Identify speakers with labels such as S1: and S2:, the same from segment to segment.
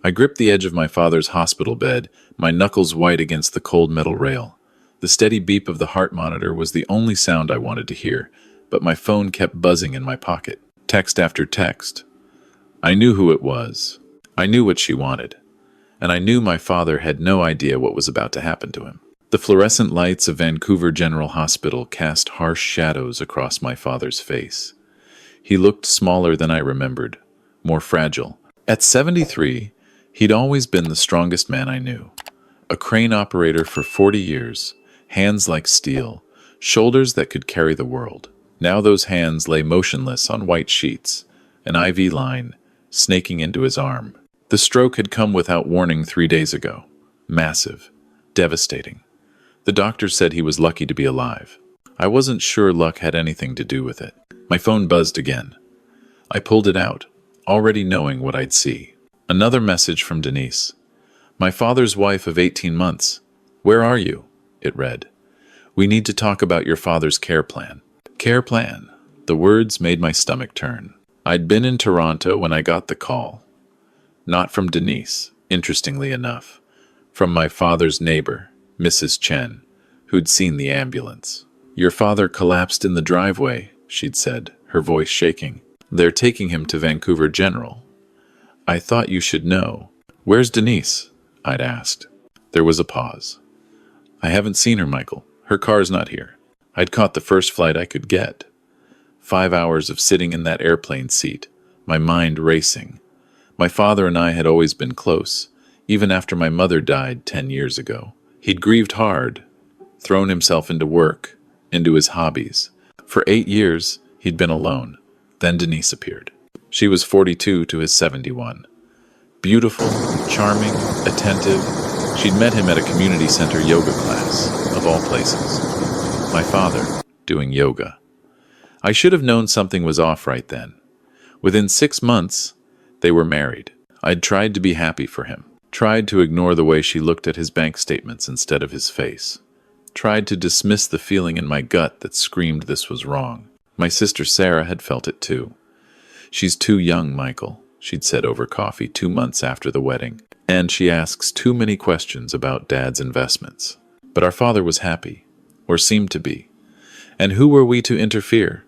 S1: I gripped the edge of my father's hospital bed, my knuckles white against the cold metal rail. The steady beep of the heart monitor was the only sound I wanted to hear, but my phone kept buzzing in my pocket. Text after text. I knew who it was. I knew what she wanted. And I knew my father had no idea what was about to happen to him. The fluorescent lights of Vancouver General Hospital cast harsh shadows across my father's face. He looked smaller than I remembered, more fragile. At 73, he'd always been the strongest man I knew. A crane operator for 40 years, hands like steel, shoulders that could carry the world. Now those hands lay motionless on white sheets, an IV line snaking into his arm. The stroke had come without warning 3 days ago. Massive. Devastating. The doctor said he was lucky to be alive. I wasn't sure luck had anything to do with it. My phone buzzed again. I pulled it out, already knowing what I'd see. Another message from Denise. My father's wife of 18 months. Where are you? It read. We need to talk about your father's care plan. Care plan. The words made my stomach turn. I'd been in Toronto when I got the call. Not from Denise, interestingly enough. From my father's neighbor, Mrs. Chen, who'd seen the ambulance. Your father collapsed in the driveway, she'd said, her voice shaking. They're taking him to Vancouver General. I thought you should know. Where's Denise? I'd asked. There was a pause. I haven't seen her, Michael. Her car's not here. I'd caught the first flight I could get. 5 hours of sitting in that airplane seat, my mind racing. My father and I had always been close, even after my mother died 10 years ago. He'd grieved hard, thrown himself into work, into his hobbies. For 8 years, he'd been alone. Then Denise appeared. She was 42 to his 71. Beautiful, charming, attentive. She'd met him at a community center yoga class, of all places. My father, doing yoga. I should have known something was off right then. Within 6 months, they were married. I'd tried to be happy for him. Tried to ignore the way she looked at his bank statements instead of his face. Tried to dismiss the feeling in my gut that screamed this was wrong. My sister Sarah had felt it too. She's too young, Michael, she'd said over coffee 2 months after the wedding. And she asks too many questions about Dad's investments. But our father was happy, or seemed to be. And who were we to interfere?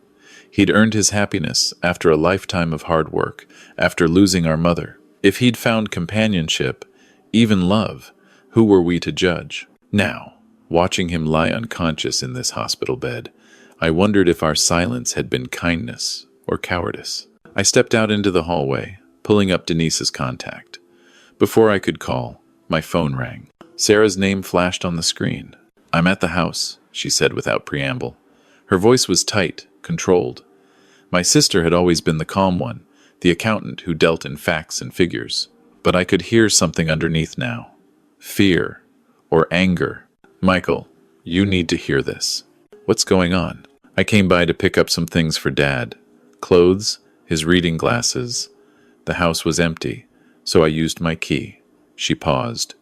S1: He'd earned his happiness after a lifetime of hard work, after losing our mother. If he'd found companionship, even love, who were we to judge? Now, watching him lie unconscious in this hospital bed, I wondered if our silence had been kindness or cowardice. I stepped out into the hallway, pulling up Denise's contact. Before I could call, my phone rang. Sarah's name flashed on the screen. I'm at the house, she said without preamble. Her voice was tight, controlled. My sister had always been the calm one, the accountant who dealt in facts and figures. But I could hear something underneath now. Fear or anger. Michael, you need to hear this. What's going on? I came by to pick up some things for Dad. Clothes, his reading glasses. The house was empty, so I used my key. She paused.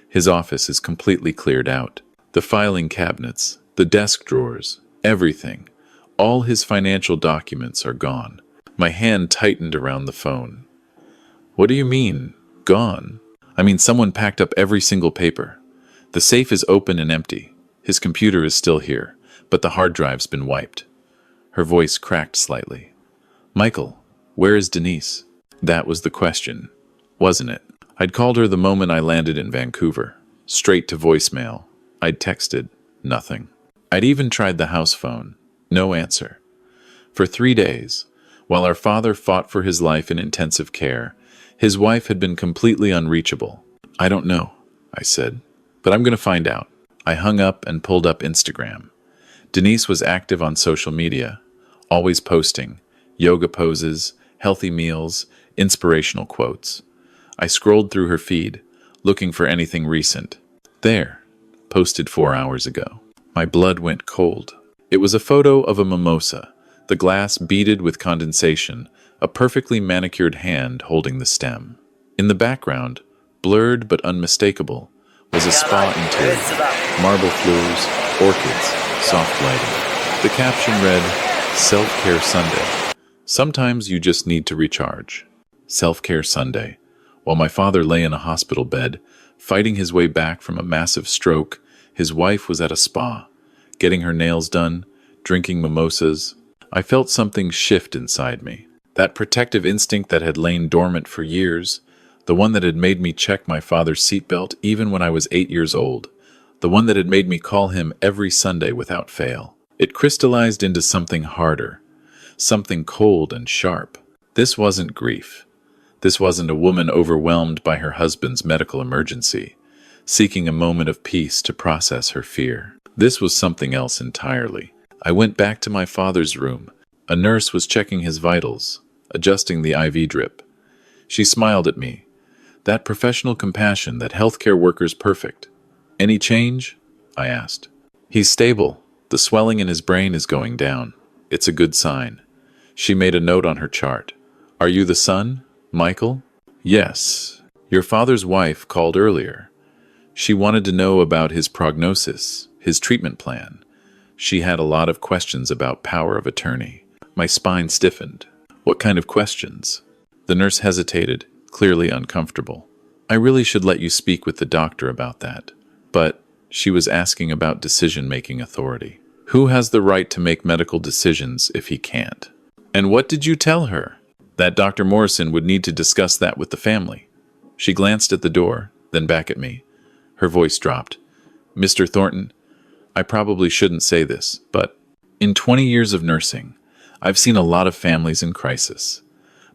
S1: His office is completely cleared out. The filing cabinets, the desk drawers, everything. All his financial documents are gone. My hand tightened around the phone. What do you mean, gone? I mean, someone packed up every single paper. The safe is open and empty. His computer is still here, but the hard drive's been wiped. Her voice cracked slightly. Michael, where is Denise? That was the question, wasn't it? I'd called her the moment I landed in Vancouver. Straight to voicemail. I'd texted. Nothing. I'd even tried the house phone. No answer. For 3 days, while our father fought for his life in intensive care, his wife had been completely unreachable. I don't know, I said, but I'm going to find out. I hung up and pulled up Instagram. Denise was active on social media, always posting yoga poses, healthy meals, inspirational quotes. I scrolled through her feed, looking for anything recent. There, posted 4 hours ago. My blood went cold. It was a photo of a mimosa, the glass beaded with condensation, a perfectly manicured hand holding the stem. In the background, blurred but unmistakable, was a spa interior, marble floors, orchids, soft lighting. The caption read, Self-Care Sunday. Sometimes you just need to recharge. Self-Care Sunday. While my father lay in a hospital bed, fighting his way back from a massive stroke, his wife was at a spa, getting her nails done, drinking mimosas. I felt something shift inside me. That protective instinct that had lain dormant for years, the one that had made me check my father's seatbelt even when I was 8 years old, the one that had made me call him every Sunday without fail. It crystallized into something harder, something cold and sharp. This wasn't grief. This wasn't a woman overwhelmed by her husband's medical emergency, seeking a moment of peace to process her fear. This was something else entirely. I went back to my father's room. A nurse was checking his vitals, adjusting the IV drip. She smiled at me. That professional compassion that healthcare workers perfect. "Any change?" I asked. "He's stable. The swelling in his brain is going down. It's a good sign." She made a note on her chart. "Are you the son, Michael?" "Yes. Your father's wife called earlier. She wanted to know about his prognosis, his treatment plan. She had a lot of questions about power of attorney." My spine stiffened. "What kind of questions?" The nurse hesitated, clearly uncomfortable. "I really should let you speak with the doctor about that. But she was asking about decision-making authority. Who has the right to make medical decisions if he can't?" "And what did you tell her?" "That Dr. Morrison would need to discuss that with the family." She glanced at the door, then back at me. Her voice dropped. "Mr. Thornton, I probably shouldn't say this, but in 20 years of nursing, I've seen a lot of families in crisis.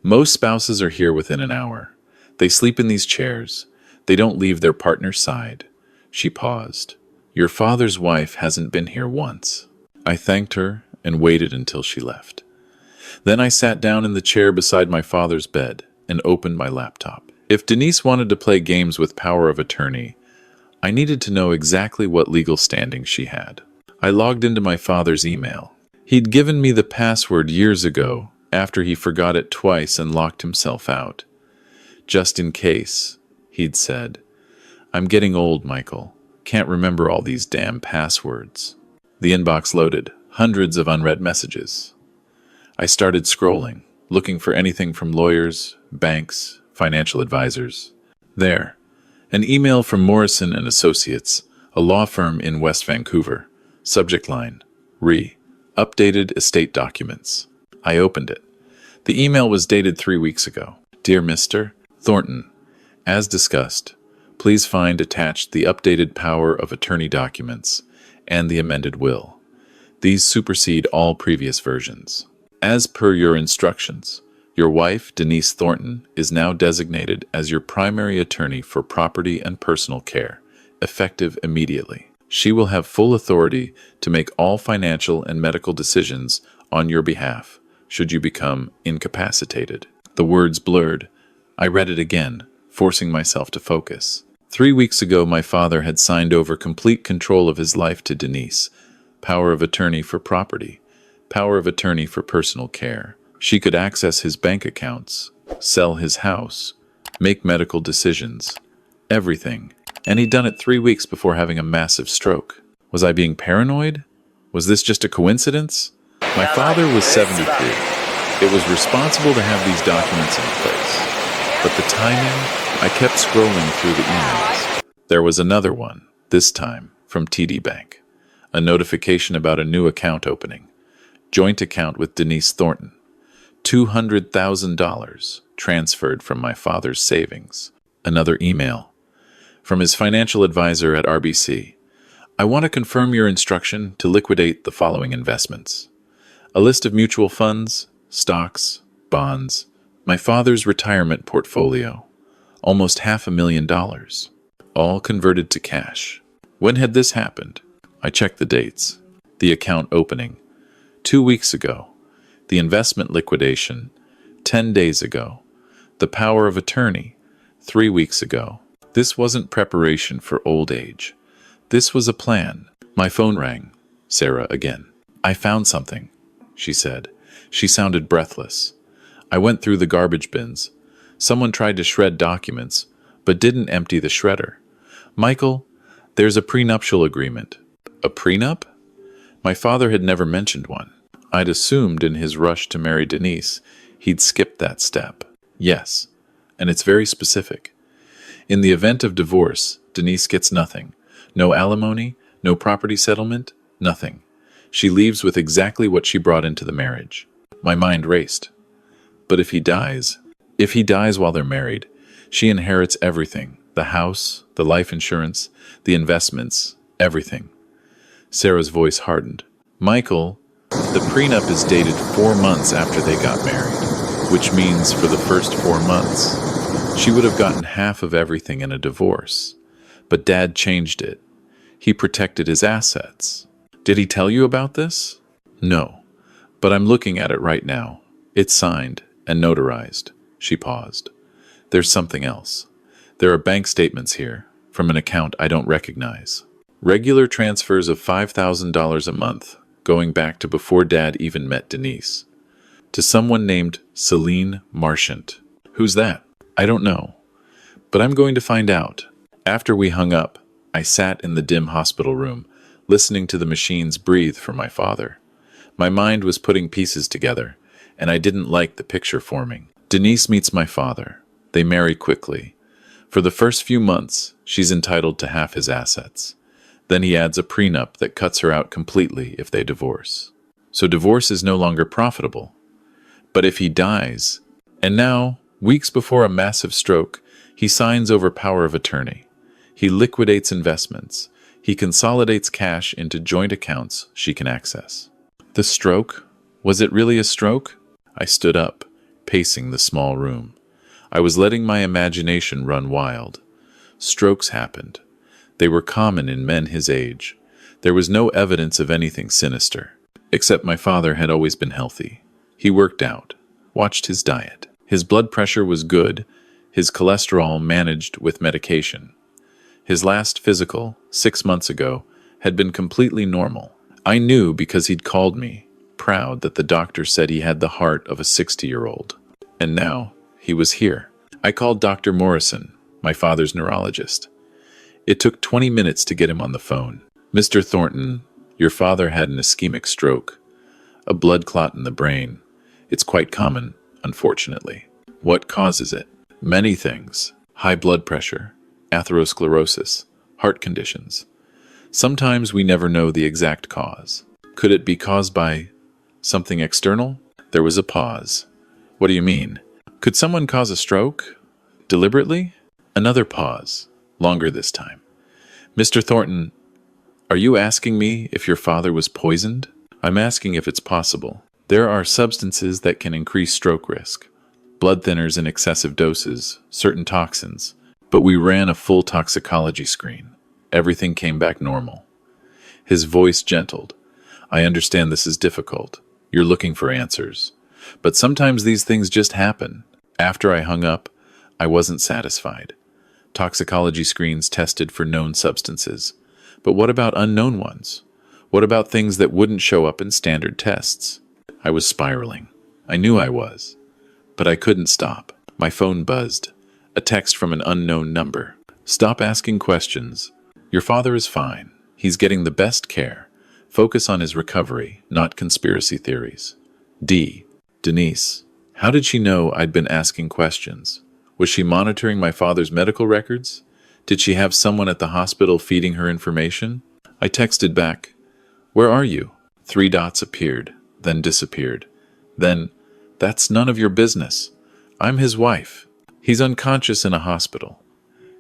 S1: Most spouses are here within an hour. They sleep in these chairs. They don't leave their partner's side." She paused. "Your father's wife hasn't been here once." I thanked her and waited until she left. Then I sat down in the chair beside my father's bed and opened my laptop. If Denise wanted to play games with power of attorney, I needed to know exactly what legal standing she had. I logged into my father's email. He'd given me the password years ago after he forgot it twice and locked himself out. "Just in case," he'd said. "I'm getting old, Michael. Can't remember all these damn passwords." The inbox loaded, hundreds of unread messages. I started scrolling, looking for anything from lawyers, banks, financial advisors. There, an email from Morrison and Associates, a law firm in West Vancouver. Subject line, updated estate documents. I opened it. The email was dated 3 weeks ago. "Dear Mr. Thornton, as discussed, please find attached the updated power of attorney documents and the amended will. These supersede all previous versions. As per your instructions, your wife, Denise Thornton, is now designated as your primary attorney for property and personal care, effective immediately. She will have full authority to make all financial and medical decisions on your behalf, should you become incapacitated." The words blurred. I read it again, forcing myself to focus. 3 weeks ago, my father had signed over complete control of his life to Denise. Power of attorney for property, power of attorney for personal care. She could access his bank accounts, sell his house, make medical decisions, everything. And he'd done it 3 weeks before having a massive stroke. Was I being paranoid? Was this just a coincidence? My father was 73. It was responsible to have these documents in place. But the timing, I kept scrolling through the emails. There was another one, this time from TD Bank. A notification about a new account opening. Joint account with Denise Thornton. $200,000 transferred from my father's savings. Another email from his financial advisor at RBC. "I want to confirm your instruction to liquidate the following investments. A list of mutual funds, stocks, bonds, my father's retirement portfolio, almost $500,000, all converted to cash." When had this happened? I checked the dates. The account opening, 2 weeks ago. The investment liquidation, 10 days ago. The power of attorney, 3 weeks ago. This wasn't preparation for old age. This was a plan. My phone rang. Sarah again. "I found something," she said. She sounded breathless. I went through the garbage bins. Someone tried to shred documents, but didn't empty the shredder. "Michael, there's a prenuptial agreement." A prenup? My father had never mentioned one. I'd assumed in his rush to marry Denise, he'd skipped that step. "Yes, and it's very specific. In the event of divorce, Denise gets nothing. No alimony, no property settlement, nothing. She leaves with exactly what she brought into the marriage. My mind raced. But if he dies? If he dies while they're married, she inherits everything. The house, the life insurance, the investments, everything. Sarah's voice hardened. Michael, the prenup is dated 4 months after they got married, which means for the first 4 months, she would have gotten half of everything in a divorce. But Dad changed it. He protected his assets. Did he tell you about this? No, but I'm looking at it right now. It's signed and notarized. She paused. There's something else. There are bank statements here, from an account I don't recognize. Regular transfers of $5,000 a month, going back to before Dad even met Denise. To someone named Celine Marchant. Who's that? I don't know. But I'm going to find out. After we hung up, I sat in the dim hospital room, listening to the machines breathe for my father. My mind was putting pieces together, and I didn't like the picture forming. Denise meets my father. They marry quickly. For the first few months, she's entitled to half his assets. Then he adds a prenup that cuts her out completely if they divorce. So divorce is no longer profitable. But if he dies, and now, weeks before a massive stroke, he signs over power of attorney. He liquidates investments. He consolidates cash into joint accounts she can access. The stroke? Was it really a stroke? I stood up, pacing the small room. I was letting my imagination run wild. Strokes happened. They were common in men his age. There was no evidence of anything sinister, except my father had always been healthy. He worked out, watched his diet. His blood pressure was good, his cholesterol managed with medication. His last physical, 6 months ago, had been completely normal. I knew because he'd called me, proud that the doctor said he had the heart of a 60-year-old. And now, he was here. I called Dr. Morrison, my father's neurologist. It took 20 minutes to get him on the phone. Mr. Thornton, your father had an ischemic stroke, a blood clot in the brain. It's quite common, unfortunately. What causes it? Many things. High blood pressure, atherosclerosis, heart conditions. Sometimes we never know the exact cause. Could it be caused by something external? There was a pause. What do you mean? Could someone cause a stroke? Deliberately? Another pause, longer this time. Mr. Thornton, are you asking me if your father was poisoned? I'm asking if it's possible. There are substances that can increase stroke risk. Blood thinners in excessive doses, certain toxins. But we ran a full toxicology screen. Everything came back normal. His voice gentled. I understand this is difficult. You're looking for answers. But sometimes these things just happen. After I hung up, I wasn't satisfied. Toxicology screens tested for known substances. But what about unknown ones? What about things that wouldn't show up in standard tests? I was spiraling. I knew I was. But I couldn't stop. My phone buzzed. A text from an unknown number. Stop asking questions. Your father is fine. He's getting the best care. Focus on his recovery, not conspiracy theories. D. Denise. How did she know I'd been asking questions? Was she monitoring my father's medical records? Did she have someone at the hospital feeding her information? I texted back, "Where are you?" 3 dots appeared, then disappeared. Then, "That's none of your business. I'm his wife. He's unconscious in a hospital.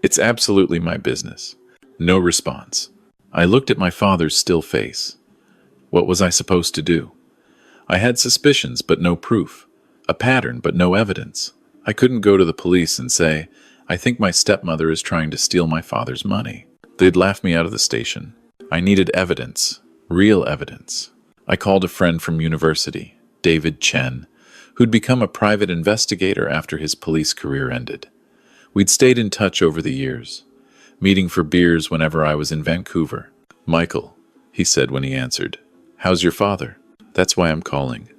S1: It's absolutely my business." No response. I looked at my father's still face. What was I supposed to do? I had suspicions, but no proof. A pattern, but no evidence. I couldn't go to the police and say, "I think my stepmother is trying to steal my father's money." They'd laugh me out of the station. I needed evidence. Real evidence. I called a friend from university, David Chen, who'd become a private investigator after his police career ended. We'd stayed in touch over the years, meeting for beers whenever I was in Vancouver. "Michael," he said when he answered, "how's your father? That's why I'm calling.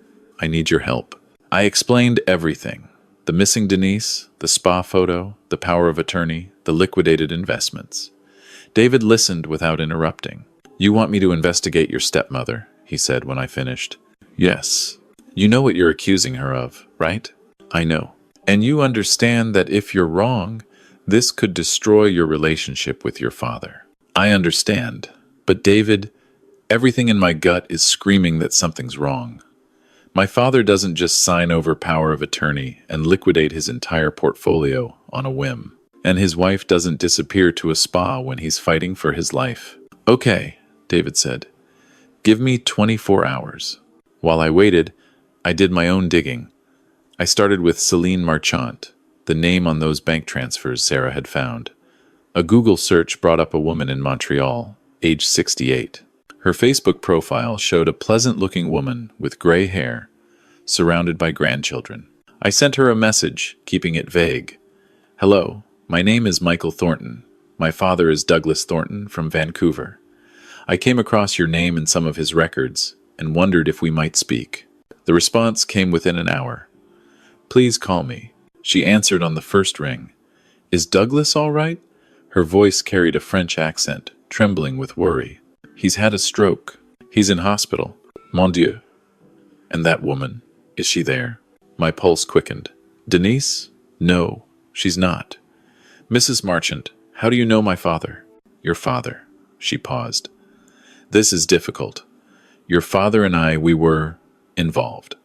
S1: I need your help." I explained everything. The missing Denise, the spa photo, the power of attorney, the liquidated investments. David listened without interrupting. "You want me to investigate your stepmother?" he said when I finished. "Yes. You know what you're accusing her of, right?" "I know. And you understand that if you're wrong, this could destroy your relationship with your father. I understand. But David, everything in my gut is screaming that something's wrong. My father doesn't just sign over power of attorney and liquidate his entire portfolio on a whim. And his wife doesn't disappear to a spa when he's fighting for his life. Okay, David said. Give me 24 hours. While I waited, I did my own digging. I started with Celine Marchant, the name on those bank transfers Sarah had found. A Google search brought up a woman in Montreal, age 68. Her Facebook profile showed a pleasant-looking woman with gray hair, surrounded by grandchildren. I sent her a message, keeping it vague. Hello, my name is Michael Thornton. My father is Douglas Thornton from Vancouver. I came across your name in some of his records and wondered if we might speak. The response came within an hour. Please call me. She answered on the first ring. Is Douglas all right? Her voice carried a French accent, trembling with worry. He's had a stroke. He's in hospital. Mon Dieu. And that woman, is she there? My pulse quickened. Denise? No, she's not. Mrs. Marchant, how do you know my father? Your father. She paused. This is difficult. Your father and I, we were involved.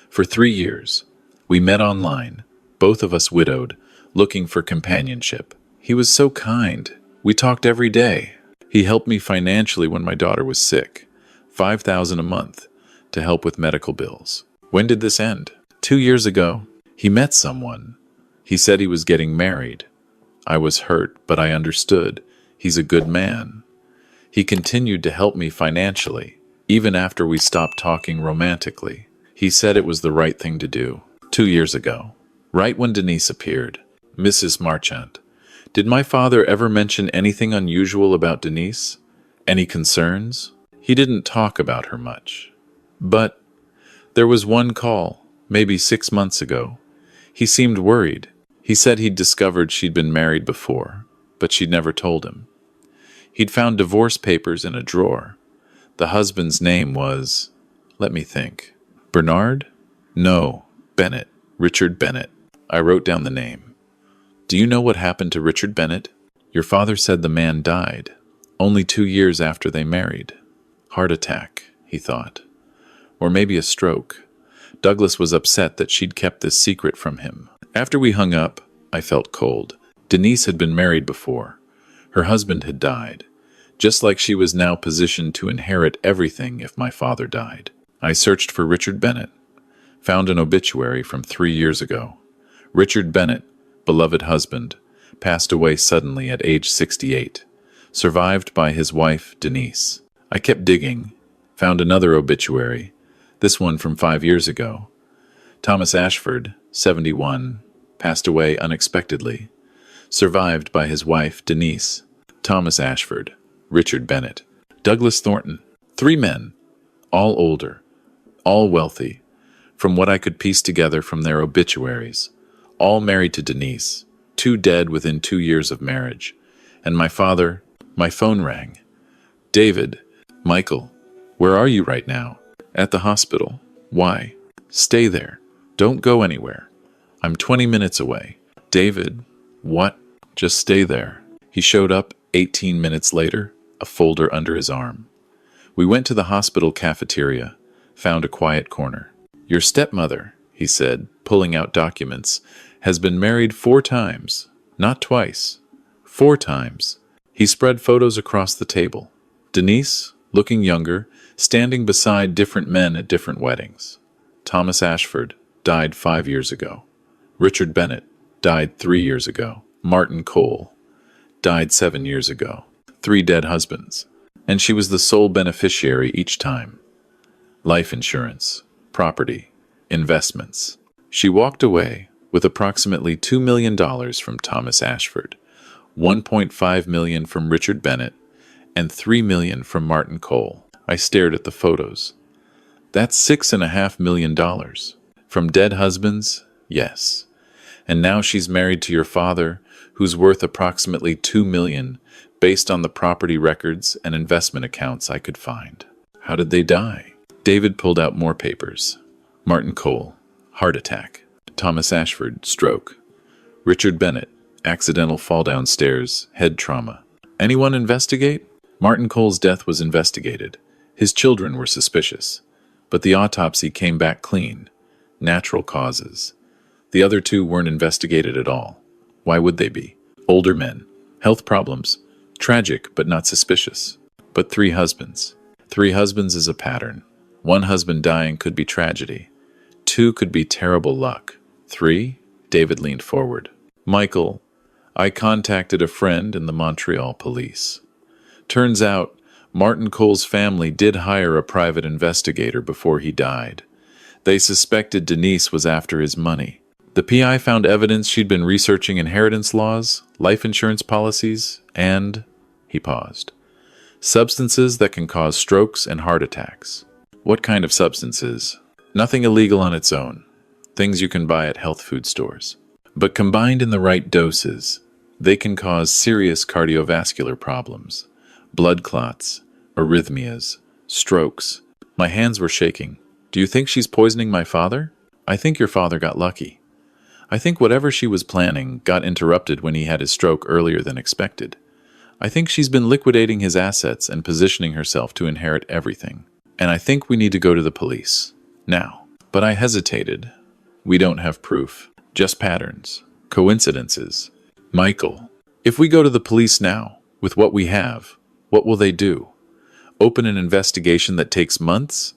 S1: For 3 years. We met online, both of us widowed, looking for companionship. He was so kind. We talked every day. He helped me financially when my daughter was sick, $5,000 a month, to help with medical bills. When did this end? 2 years ago. He met someone. He said he was getting married. I was hurt, but I understood. He's a good man. He continued to help me financially, even after we stopped talking romantically. He said it was the right thing to do. 2 years ago, right when Denise appeared. Mrs. Marchant, did my father ever mention anything unusual about Denise? Any concerns? He didn't talk about her much. But there was one call, maybe 6 months ago. He seemed worried. He said he'd discovered she'd been married before, but she'd never told him. He'd found divorce papers in a drawer. The husband's name was, let me think, Bernard? No, Bennett. Richard Bennett. I wrote down the name. Do you know what happened to Richard Bennett? Your father said the man died, only 2 years after they married. Heart attack, he thought. Or maybe a stroke. Douglas was upset that she'd kept this secret from him. After we hung up, I felt cold. Denise had been married before. Her husband had died, just like she was now positioned to inherit everything if my father died. I searched for Richard Bennett. Found an obituary from 3 years ago. Richard Bennett, beloved husband, passed away suddenly at age 68, survived by his wife, Denise. I kept digging, found another obituary, this one from 5 years ago. Thomas Ashford, 71, passed away unexpectedly, survived by his wife, Denise. Thomas Ashford, Richard Bennett, Douglas Thornton, 3 men, all older, all wealthy, from what I could piece together from their obituaries, all married to Denise, 2 dead within 2 years of marriage. And my father, my phone rang. David, Michael, where are you right now? At the hospital. Why? Stay there. Don't go anywhere. I'm 20 minutes away. David, what? Just stay there. He showed up 18 minutes later, a folder under his arm. We went to the hospital cafeteria, found a quiet corner. Your stepmother, he said, pulling out documents, has been married 4 times. Not twice. 4 times. He spread photos across the table. Denise, looking younger, standing beside different men at different weddings. Thomas Ashford died 5 years ago. Richard Bennett died 3 years ago. Martin Cole died 7 years ago. 3 dead husbands. And she was the sole beneficiary each time. Life insurance, property, investments. She walked away with approximately $2 million from Thomas Ashford, $1.5 million from Richard Bennett, and $3 million from Martin Cole. I stared at the photos. That's $6.5 million. From dead husbands? Yes. And now she's married to your father, who's worth approximately $2 million, based on the property records and investment accounts I could find. How did they die? David pulled out more papers. Martin Cole, heart attack. Thomas Ashford, stroke. Richard Bennett, accidental fall downstairs, head trauma. Anyone investigate? Martin Cole's death was investigated. His children were suspicious. But the autopsy came back clean. Natural causes. The other two weren't investigated at all. Why would they be? Older men. Health problems. Tragic, but not suspicious. But 3 husbands. 3 husbands is a pattern. 1 husband dying could be tragedy. 2 could be terrible luck. 3? David leaned forward. Michael, I contacted a friend in the Montreal police. Turns out, Martin Cole's family did hire a private investigator before he died. They suspected Denise was after his money. The PI found evidence she'd been researching inheritance laws, life insurance policies, and, he paused, substances that can cause strokes and heart attacks. What kind of substances? Nothing illegal on its own. Things you can buy at health food stores. But combined in the right doses, they can cause serious cardiovascular problems. Blood clots, arrhythmias, strokes. My hands were shaking. Do you think she's poisoning my father? I think your father got lucky. I think whatever she was planning got interrupted when he had his stroke earlier than expected. I think she's been liquidating his assets and positioning herself to inherit everything. And I think we need to go to the police. Now. But I hesitated. We don't have proof. Just patterns. Coincidences. Michael, if we go to the police now, with what we have, what will they do? Open an investigation that takes months?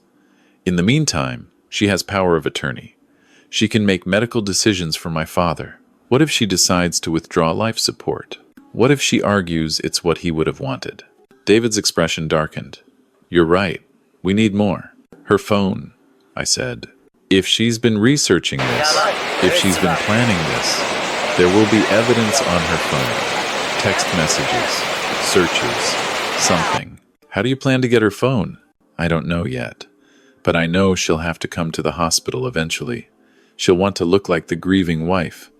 S1: In the meantime, she has power of attorney. She can make medical decisions for my father. What if she decides to withdraw life support? What if she argues it's what he would have wanted? David's expression darkened. You're right. We need more. Her phone, I said. If she's been researching this, if she's been planning this, there will be evidence on her phone. Text messages, searches, something. How do you plan to get her phone? I don't know yet. But I know she'll have to come to the hospital eventually. She'll want to look like the grieving wife.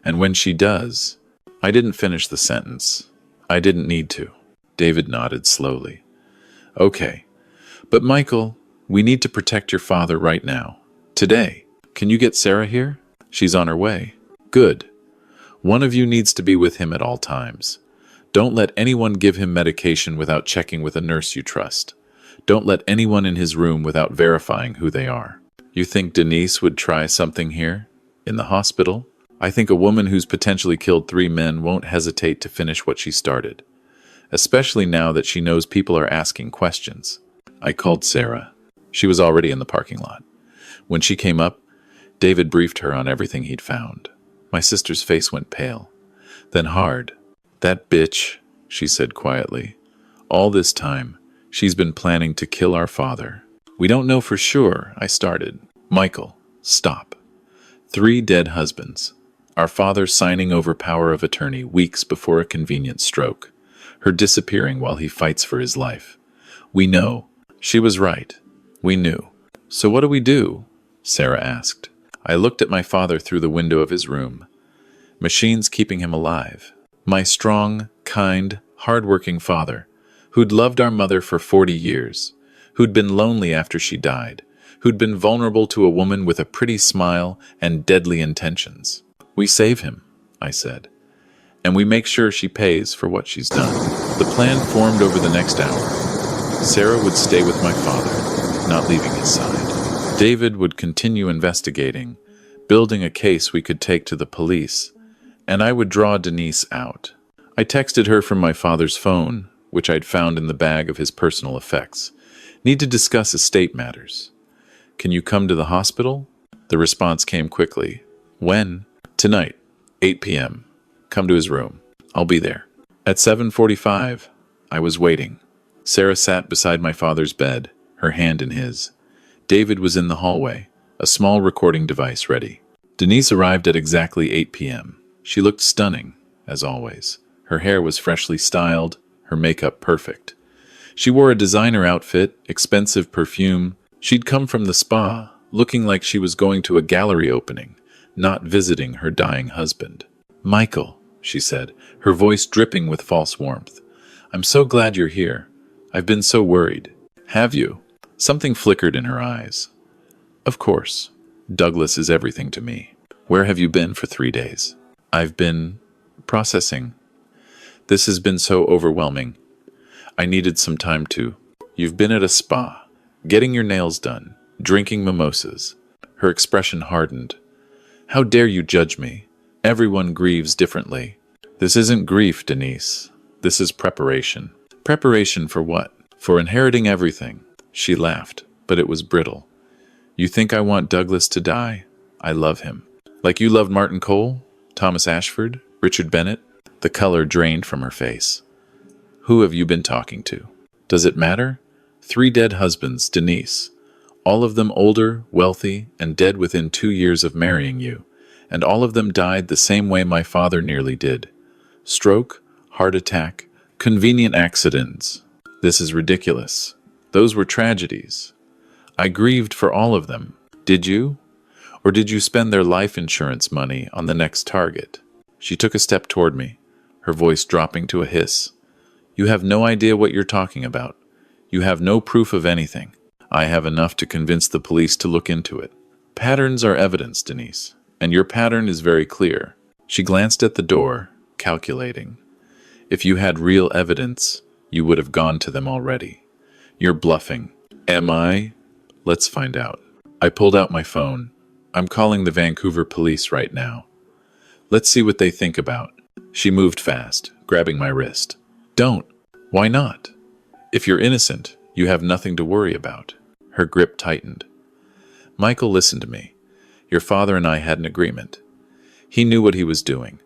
S1: And when she does... I didn't finish the sentence. I didn't need to. David nodded slowly. Okay. But Michael, we need to protect your father right now. Today. Can you get Sarah here? She's on her way. Good. One of you needs to be with him at all times. Don't let anyone give him medication without checking with a nurse you trust. Don't let anyone in his room without verifying who they are. You think Denise would try something here? In the hospital? I think a woman who's potentially killed 3 men won't hesitate to finish what she started. Especially now that she knows people are asking questions. I called Sarah. She was already in the parking lot. When she came up, David briefed her on everything he'd found. My sister's face went pale. Then hard. That bitch, she said quietly. All this time, she's been planning to kill our father. We don't know for sure, I started. Michael, stop. 3 dead husbands. Our father signing over power of attorney weeks before a convenient stroke. Her disappearing while he fights for his life. We know. She was right. We knew. So what do we do? Sarah asked. I looked at my father through the window of his room. Machines keeping him alive. My strong, kind, hard-working father, who'd loved our mother for 40 years, who'd been lonely after she died, who'd been vulnerable to a woman with a pretty smile and deadly intentions. We save him, I said, and we make sure she pays for what she's done. The plan formed over the next hour. Sarah would stay with my father, not leaving his side. David would continue investigating, building a case we could take to the police, and I would draw Denise out. I texted her from my father's phone, which I'd found in the bag of his personal effects. Need to discuss estate matters. Can you come to the hospital? The response came quickly. When? Tonight, 8 p.m. Come to his room. I'll be there. At 7:45, I was waiting. Sarah sat beside my father's bed, her hand in his. David was in the hallway, a small recording device ready. Denise arrived at exactly 8 p.m. She looked stunning, as always. Her hair was freshly styled, her makeup perfect. She wore a designer outfit, expensive perfume. She'd come from the spa, looking like she was going to a gallery opening, not visiting her dying husband. Michael, she said, her voice dripping with false warmth. I'm so glad you're here. I've been so worried. Have you? Something flickered in her eyes. Of course. Douglas is everything to me. Where have you been for 3 days? I've been processing. This has been so overwhelming. I needed some time to. You've been at a spa, getting your nails done, drinking mimosas. Her expression hardened. How dare you judge me? Everyone grieves differently. This isn't grief, Denise. This is preparation. Preparation for what? For inheriting everything. She laughed, but it was brittle. You think I want Douglas to die? I love him. Like you loved Martin Cole, Thomas Ashford, Richard Bennett? The color drained from her face. Who have you been talking to? Does it matter? 3 dead husbands, Denise. All of them older, wealthy, and dead within 2 years of marrying you. And all of them died the same way my father nearly did. Stroke, heart attack, convenient accidents. This is ridiculous. Those were tragedies. I grieved for all of them. Did you? Or did you spend their life insurance money on the next target? She took a step toward me, her voice dropping to a hiss. You have no idea what you're talking about. You have no proof of anything. I have enough to convince the police to look into it. Patterns are evidence, Denise, and your pattern is very clear. She glanced at the door, calculating. If you had real evidence, you would have gone to them already. You're bluffing. Am I? Let's find out. I pulled out my phone. I'm calling the Vancouver police right now. Let's see what they think about. She moved fast, grabbing my wrist. Don't. Why not? If you're innocent, you have nothing to worry about. Her grip tightened. Michael, listen to me. Your father and I had an agreement. He knew what he was doing.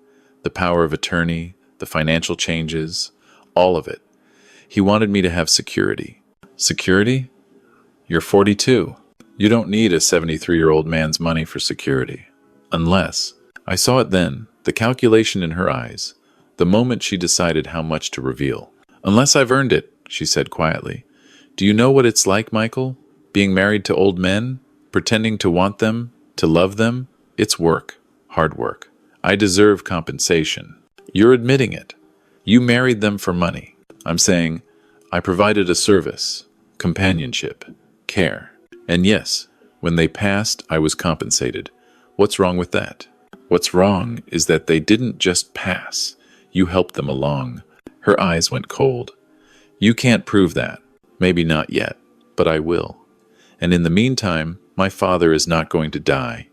S1: The power of attorney, the financial changes, all of it. He wanted me to have security. Security? You're 42. You don't need a 73-year-old man's money for security. Unless. I saw it then, the calculation in her eyes, the moment she decided how much to reveal. Unless I've earned it, she said quietly. Do you know what it's like, Michael? Being married to old men? Pretending to want them? To love them? It's work. Hard work. I deserve compensation. You're admitting it. You married them for money. I'm saying, I provided a service, companionship, care. And yes, when they passed, I was compensated. What's wrong with that? What's wrong is that they didn't just pass. You helped them along. Her eyes went cold. You can't prove that. Maybe not yet, but I will. And in the meantime, my father is not going to die,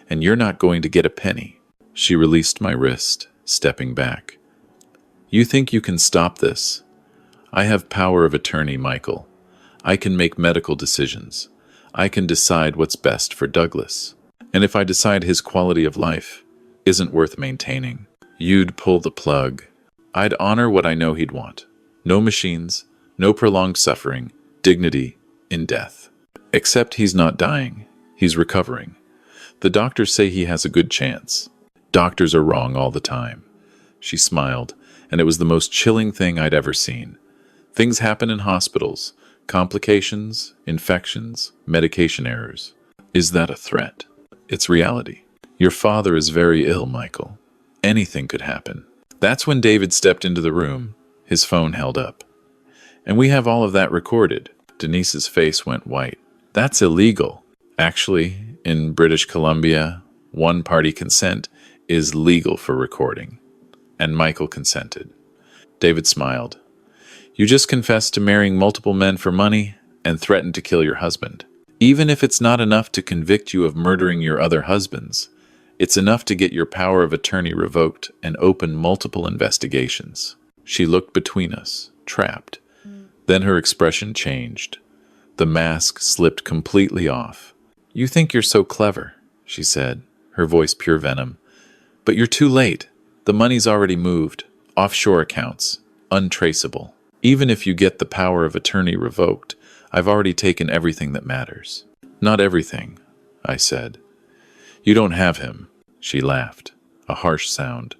S1: and you're not going to get a penny. She released my wrist, stepping back. You think you can stop this? I have power of attorney, Michael. I can make medical decisions. I can decide what's best for Douglas. And if I decide his quality of life isn't worth maintaining, you'd pull the plug. I'd honor what I know he'd want. No machines, no prolonged suffering, dignity in death. Except he's not dying. He's recovering. The doctors say he has a good chance. Doctors are wrong all the time. She smiled, and it was the most chilling thing I'd ever seen. Things happen in hospitals. Complications, infections, medication errors. Is that a threat? It's reality. Your father is very ill, Michael. Anything could happen. That's when David stepped into the room, his phone held up. And we have all of that recorded. Denise's face went white. That's illegal. Actually, in British Columbia, one-party consent is legal for recording. And Michael consented. David smiled. You just confessed to marrying multiple men for money and threatened to kill your husband. Even if it's not enough to convict you of murdering your other husbands, it's enough to get your power of attorney revoked and open multiple investigations. She looked between us, trapped. Then her expression changed. The mask slipped completely off. You think you're so clever, she said, her voice pure venom. But you're too late. The money's already moved. Offshore accounts. Untraceable. Even if you get the power of attorney revoked, I've already taken everything that matters. Not everything, I said. You don't have him, she laughed, a harsh sound.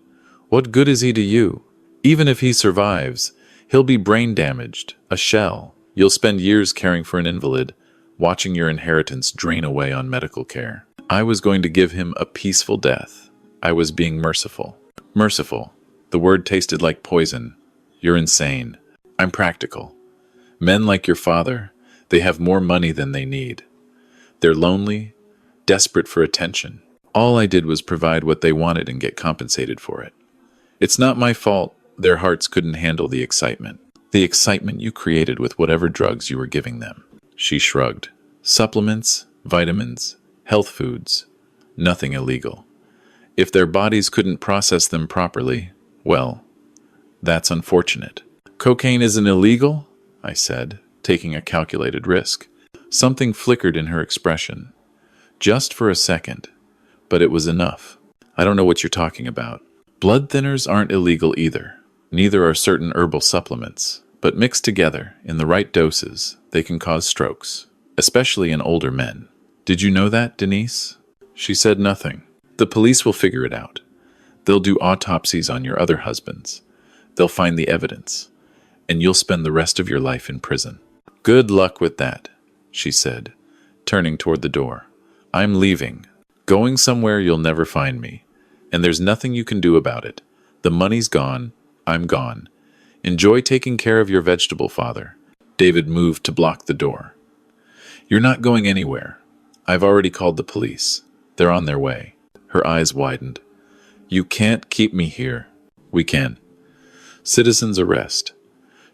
S1: What good is he to you? Even if he survives, he'll be brain damaged, a shell. You'll spend years caring for an invalid, watching your inheritance drain away on medical care. I was going to give him a peaceful death. I was being merciful. Merciful. The word tasted like poison. You're insane. I'm practical. Men like your father, they have more money than they need. They're lonely, desperate for attention. All I did was provide what they wanted and get compensated for it. It's not my fault their hearts couldn't handle the excitement. The excitement you created with whatever drugs you were giving them. She shrugged. Supplements, vitamins, health foods, nothing illegal. If their bodies couldn't process them properly, well, that's unfortunate. Cocaine isn't illegal, I said, taking a calculated risk. Something flickered in her expression. Just for a second, but it was enough. I don't know what you're talking about. Blood thinners aren't illegal either. Neither are certain herbal supplements, but mixed together in the right doses, they can cause strokes, especially in older men. Did you know that, Denise? She said nothing. The police will figure it out. They'll do autopsies on your other husbands. They'll find the evidence, and you'll spend the rest of your life in prison. Good luck with that, she said, turning toward the door. I'm leaving, going somewhere you'll never find me, and there's nothing you can do about it. The money's gone, I'm gone. Enjoy taking care of your vegetable father. David moved to block the door. You're not going anywhere. I've already called the police. They're on their way. Her eyes widened. You can't keep me here. We can. Citizen's arrest.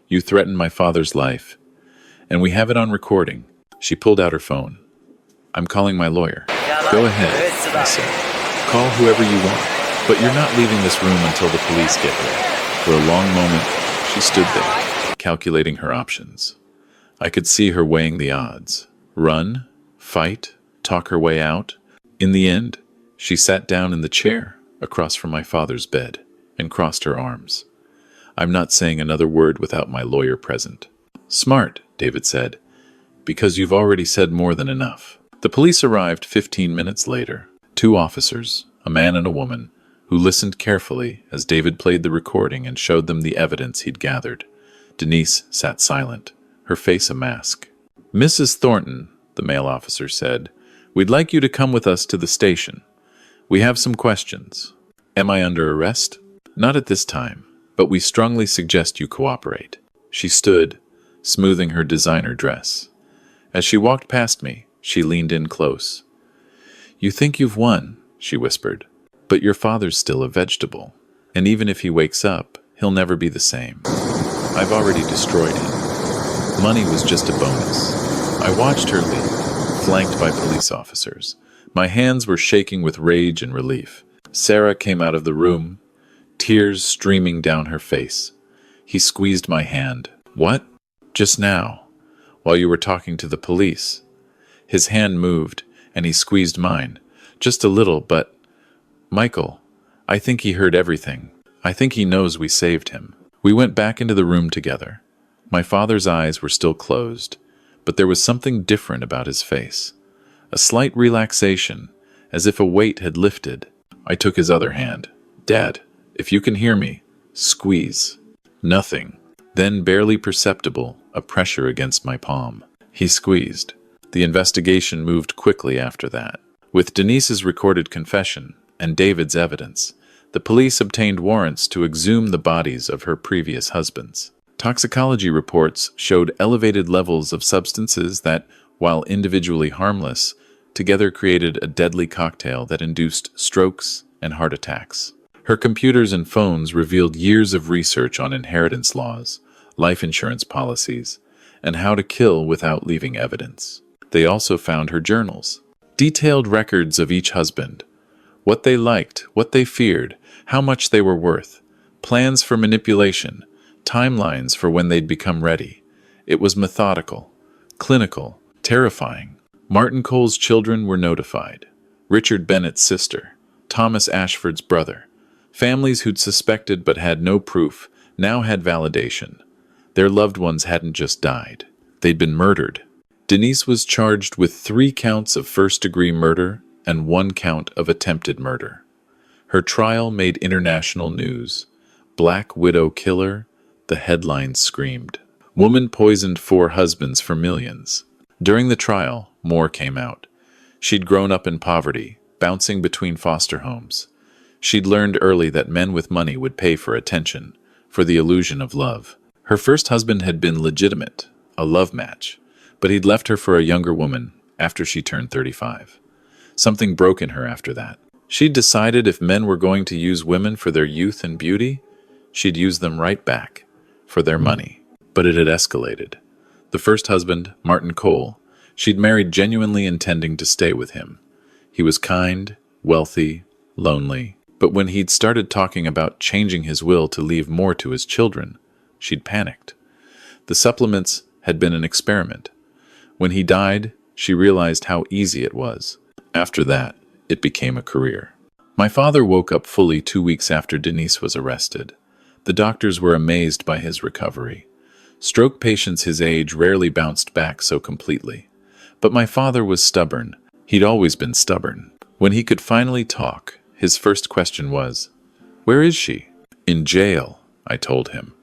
S1: You threatened my father's life, and we have it on recording. She pulled out her phone. I'm calling my lawyer. Go ahead, I said. Call whoever you want, but you're not leaving this room until the police get here. For a long moment, she stood there, calculating her options. I could see her weighing the odds. Run, fight, talk her way out. In the end, she sat down in the chair across from my father's bed and crossed her arms. I'm not saying another word without my lawyer present. Smart, David said, because you've already said more than enough. The police arrived 15 minutes later. 2 officers, a man and a woman, who listened carefully as David played the recording and showed them the evidence he'd gathered. Denise sat silent, her face a mask. Mrs. Thornton, the male officer said, we'd like you to come with us to the station. We have some questions. Am I under arrest? Not at this time, but we strongly suggest you cooperate. She stood, smoothing her designer dress. As she walked past me, she leaned in close. You think you've won, she whispered, but your father's still a vegetable, and even if he wakes up, he'll never be the same. I've already destroyed him. Money was just a bonus. I watched her leave, flanked by police officers. My hands were shaking with rage and relief. Sarah came out of the room, tears streaming down her face. He squeezed my hand. What? Just now, while you were talking to the police. His hand moved, and he squeezed mine. Just a little, but... Michael, I think he heard everything. I think he knows we saved him. We went back into the room together. My father's eyes were still closed, but there was something different about his face. A slight relaxation, as if a weight had lifted. I took his other hand. Dad, if you can hear me, squeeze. Nothing. Then, barely perceptible, a pressure against my palm. He squeezed. The investigation moved quickly after that. With Denise's recorded confession and David's evidence, the police obtained warrants to exhume the bodies of her previous husbands. Toxicology reports showed elevated levels of substances that, while individually harmless, together created a deadly cocktail that induced strokes and heart attacks. Her computers and phones revealed years of research on inheritance laws, life insurance policies, and how to kill without leaving evidence. They also found her journals, detailed records of each husband, what they liked, what they feared, how much they were worth, plans for manipulation, timelines for when they'd become ready. It was methodical, clinical, terrifying. Martin Cole's children were notified. Richard Bennett's sister, Thomas Ashford's brother. Families who'd suspected but had no proof now had validation. Their loved ones hadn't just died. They'd been murdered. Denise was charged with 3 counts of first-degree murder and 1 count of attempted murder. Her trial made international news. Black Widow Killer, the headlines screamed. Woman poisoned 4 husbands for millions. During the trial, more came out. She'd grown up in poverty, bouncing between foster homes. She'd learned early that men with money would pay for attention, for the illusion of love. Her first husband had been legitimate, a love match, but he'd left her for a younger woman after she turned 35. Something broke in her after that. She'd decided if men were going to use women for their youth and beauty, she'd use them right back for their money. But it had escalated. The first husband, Martin Cole, she'd married genuinely intending to stay with him. He was kind, wealthy, lonely. But when he'd started talking about changing his will to leave more to his children, she'd panicked. The supplements had been an experiment. When he died, she realized how easy it was. After that, it became a career. My father woke up fully 2 weeks after Denise was arrested. The doctors were amazed by his recovery. Stroke patients his age rarely bounced back so completely. But my father was stubborn. He'd always been stubborn. When he could finally talk, his first question was, "Where is she?" "In jail," I told him.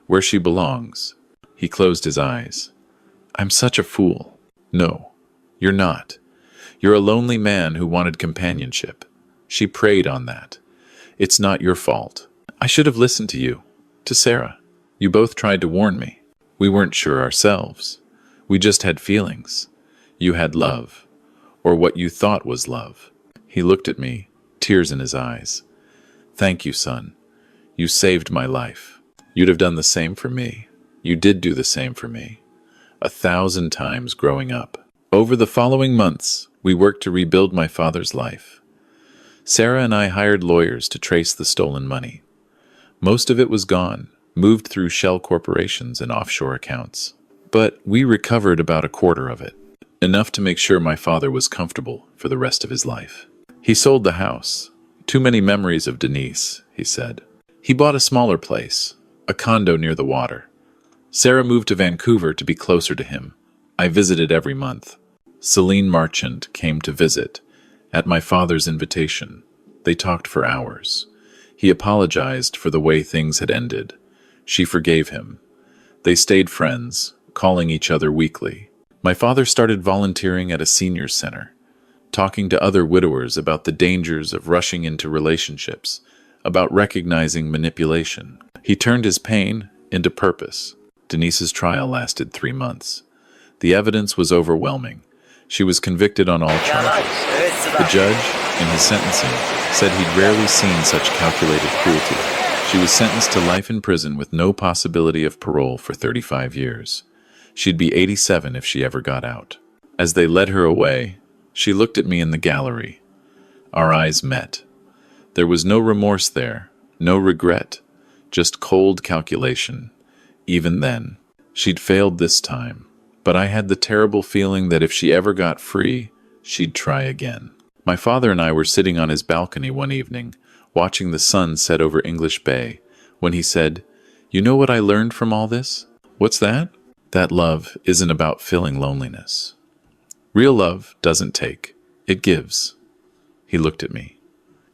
S1: "Where she belongs." He closed his eyes. "I'm such a fool." "No, you're not. You're a lonely man who wanted companionship. She preyed on that. It's not your fault. I should have listened to you, to Sarah. You both tried to warn me. We weren't sure ourselves. We just had feelings. You had love, or what you thought was love." He looked at me, tears in his eyes. "Thank you, son. You saved my life. You'd have done the same for me. You did do the same for me. 1,000 times growing up." Over the following months, we worked to rebuild my father's life. Sarah and I hired lawyers to trace the stolen money. Most of it was gone, moved through shell corporations and offshore accounts. But we recovered about a quarter of it, enough to make sure my father was comfortable for the rest of his life. He sold the house. "Too many memories of Denise," he said. He bought a smaller place, a condo near the water. Sarah moved to Vancouver to be closer to him. I visited every month. Celine Marchant came to visit, at my father's invitation. They talked for hours. He apologized for the way things had ended. She forgave him. They stayed friends, calling each other weekly. My father started volunteering at a seniors center, talking to other widowers about the dangers of rushing into relationships, about recognizing manipulation. He turned his pain into purpose. Denise's trial lasted 3 months. The evidence was overwhelming. She was convicted on all charges. The judge, in his sentencing, said he'd rarely seen such calculated cruelty. She was sentenced to life in prison with no possibility of parole for 35 years. She'd be 87 if she ever got out. As they led her away, she looked at me in the gallery. Our eyes met. There was no remorse there, no regret, just cold calculation. Even then, she'd failed this time. But I had the terrible feeling that if she ever got free, she'd try again. My father and I were sitting on his balcony one evening, watching the sun set over English Bay, when he said, "You know what I learned from all this?" "What's that?" "That love isn't about filling loneliness. Real love doesn't take, it gives." He looked at me.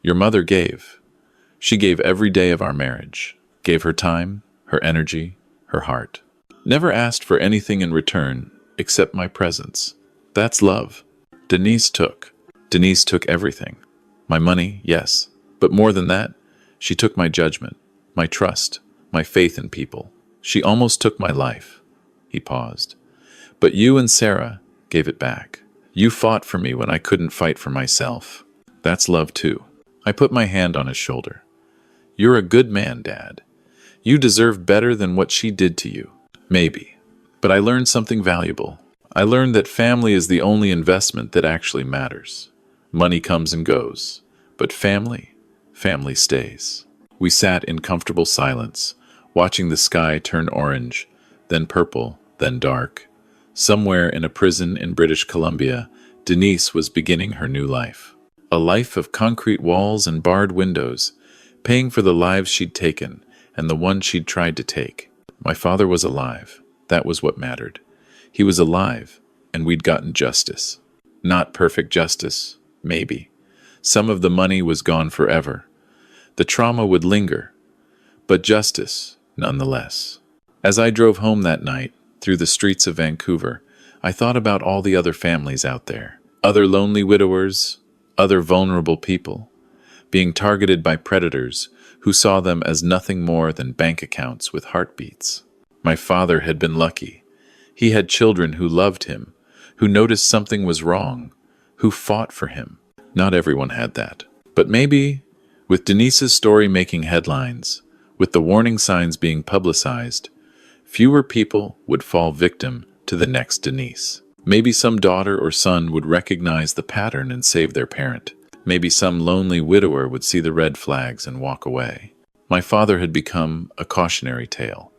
S1: "Your mother gave. She gave every day of our marriage, gave her time, her energy, her heart. Never asked for anything in return except my presence. That's love." Denise took everything. My money, yes, but more than that, she took my judgment, my trust, my faith in people. She almost took my life. He paused. "But you and Sarah gave it back. You fought for me when I couldn't fight for myself. That's love too." I put my hand on his shoulder. "You're a good man, Dad. You deserve better than what she did to you." Maybe. But I learned something valuable. I learned that family is the only investment that actually matters. Money comes and goes, but family stays. We sat in comfortable silence, watching the sky turn orange, then purple, then dark. Somewhere in a prison in British Columbia, Denise was beginning her new life. A life of concrete walls and barred windows, paying for the lives she'd taken and the one she'd tried to take. My father was alive. That was what mattered. He was alive, and we'd gotten justice. Not perfect justice, maybe. Some of the money was gone forever. The trauma would linger, but justice, nonetheless. As I drove home that night, through the streets of Vancouver, I thought about all the other families out there. Other lonely widowers, other vulnerable people, being targeted by predators who saw them as nothing more than bank accounts with heartbeats. My father had been lucky. He had children who loved him, who noticed something was wrong, who fought for him. Not everyone had that. But maybe, with Denise's story making headlines, with the warning signs being publicized, fewer people would fall victim to the next Denise. Maybe some daughter or son would recognize the pattern and save their parent. Maybe some lonely widower would see the red flags and walk away. My father had become a cautionary tale,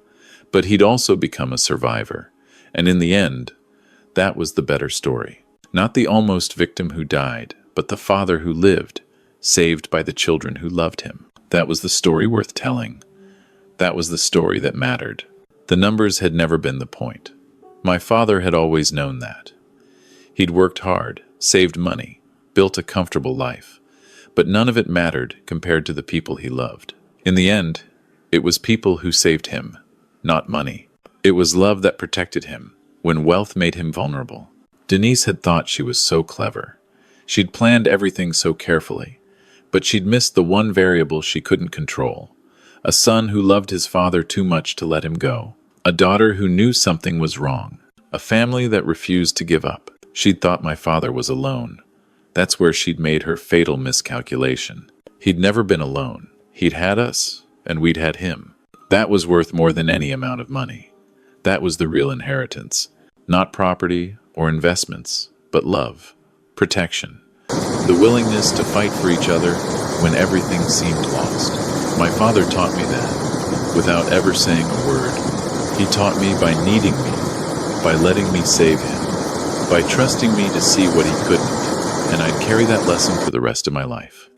S1: but he'd also become a survivor. And in the end, that was the better story. Not the almost victim who died, but the father who lived, saved by the children who loved him. That was the story worth telling. That was the story that mattered. The numbers had never been the point. My father had always known that. He'd worked hard, saved money, built a comfortable life, but none of it mattered compared to the people he loved. In the end, it was people who saved him, not money. It was love that protected him when wealth made him vulnerable. Denise had thought she was so clever. She'd planned everything so carefully, but she'd missed the one variable she couldn't control. A son who loved his father too much to let him go. A daughter who knew something was wrong. A family that refused to give up. She'd thought my father was alone. That's where she'd made her fatal miscalculation. He'd never been alone. He'd had us, and we'd had him. That was worth more than any amount of money. That was the real inheritance. Not property or investments, but love, protection, the willingness to fight for each other when everything seemed lost. My father taught me that, without ever saying a word. He taught me by needing me, by letting me save him, by trusting me to see what he couldn't, and I'd carry that lesson for the rest of my life.